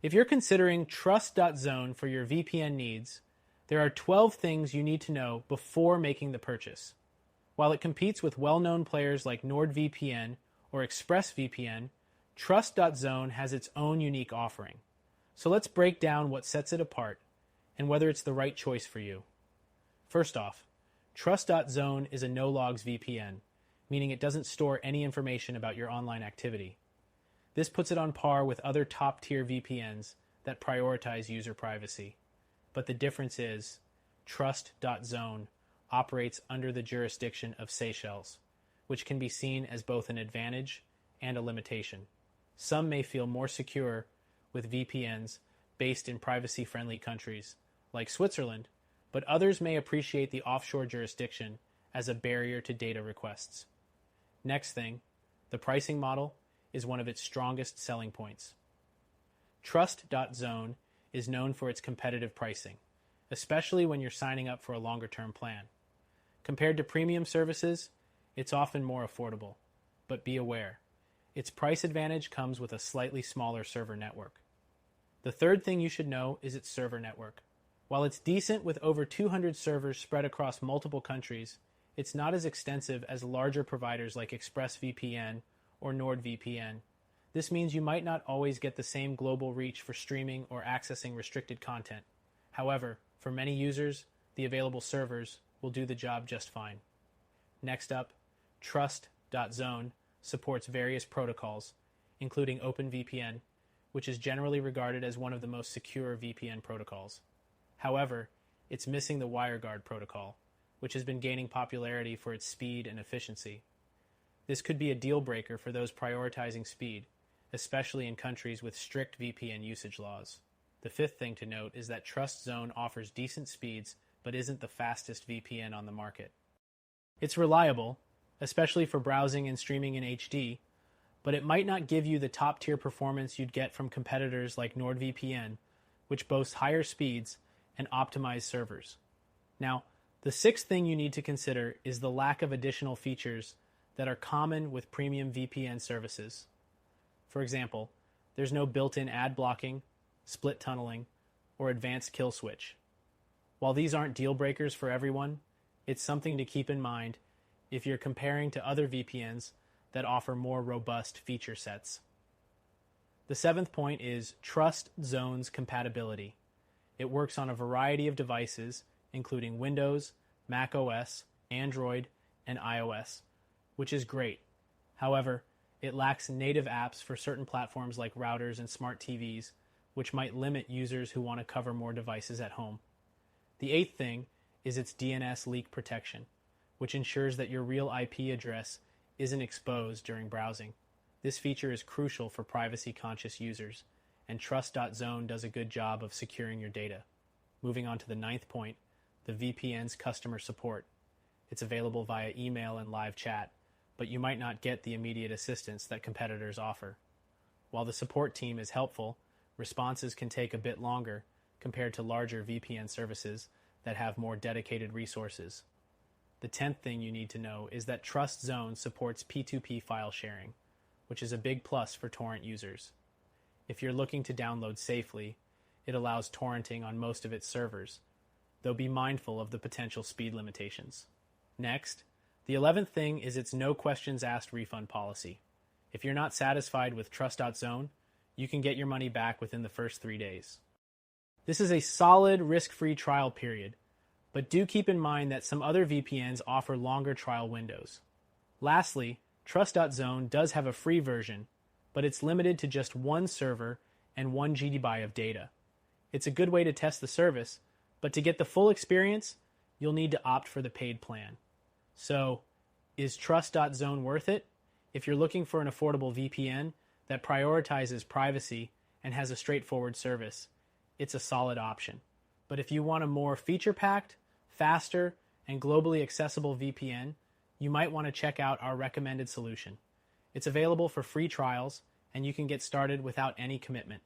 If you're considering Trust.Zone for your VPN needs, there are 12 things you need to know before making the purchase. While it competes with well-known players like NordVPN or ExpressVPN, Trust.Zone has its own unique offering. So let's break down what sets it apart and whether it's the right choice for you. First off, Trust.Zone is a no-logs VPN, meaning it doesn't store any information about your online activity. This puts it on par with other top-tier VPNs that prioritize user privacy. But the difference is, Trust.Zone operates under the jurisdiction of Seychelles, which can be seen as both an advantage and a limitation. Some may feel more secure with VPNs based in privacy-friendly countries, like Switzerland, but others may appreciate the offshore jurisdiction as a barrier to data requests. Next thing, the pricing model is one of its strongest selling points. Trust.Zone is known for its competitive pricing, especially when you're signing up for a longer-term plan. Compared to premium services, it's often more affordable, but be aware, its price advantage comes with a slightly smaller server network. The third thing you should know is its server network. While it's decent with over 200 servers spread across multiple countries, it's not as extensive as larger providers like ExpressVPN or NordVPN. This means you might not always get the same global reach for streaming or accessing restricted content. However, for many users, the available servers will do the job just fine. Next up, Trust.Zone supports various protocols, including OpenVPN, which is generally regarded as one of the most secure VPN protocols. However, it's missing the WireGuard protocol, which has been gaining popularity for its speed and efficiency. This could be a deal breaker for those prioritizing speed, especially in countries with strict VPN usage laws. The fifth thing to note is that Trust.Zone offers decent speeds but isn't the fastest VPN on the market. It's reliable, especially for browsing and streaming in HD, but it might not give you the top-tier performance you'd get from competitors like NordVPN, which boasts higher speeds and optimized servers. Now, the sixth thing you need to consider is the lack of additional features that are common with premium VPN services. For example, there's no built-in ad blocking, split tunneling, or advanced kill switch. While these aren't deal breakers for everyone, it's something to keep in mind if you're comparing to other VPNs that offer more robust feature sets. The seventh point is Trust.Zone's compatibility. It works on a variety of devices, including Windows, Mac OS, Android, and iOS, which is great. However, it lacks native apps for certain platforms like routers and smart TVs, which might limit users who want to cover more devices at home. The eighth thing is its DNS leak protection, which ensures that your real IP address isn't exposed during browsing. This feature is crucial for privacy-conscious users, and Trust.Zone does a good job of securing your data. Moving on to the ninth point, the VPN's customer support. It's available via email and live chat, but you might not get the immediate assistance that competitors offer. While the support team is helpful, responses can take a bit longer compared to larger VPN services that have more dedicated resources. The 10th thing you need to know is that Trust.Zone supports P2P file sharing, which is a big plus for torrent users. If you're looking to download safely, it allows torrenting on most of its servers, though be mindful of the potential speed limitations. Next, the 11th thing is its no questions asked refund policy. If you're not satisfied with Trust.Zone, you can get your money back within the first 3 days. This is a solid risk-free trial period, but do keep in mind that some other VPNs offer longer trial windows. Lastly, Trust.Zone does have a free version, but it's limited to just one server and 1 GB of data. It's a good way to test the service, but to get the full experience, you'll need to opt for the paid plan. So, is Trust.Zone worth it? If you're looking for an affordable VPN that prioritizes privacy and has a straightforward service, it's a solid option. But if you want a more feature-packed, faster, and globally accessible VPN, you might want to check out our recommended solution. It's available for free trials, and you can get started without any commitment.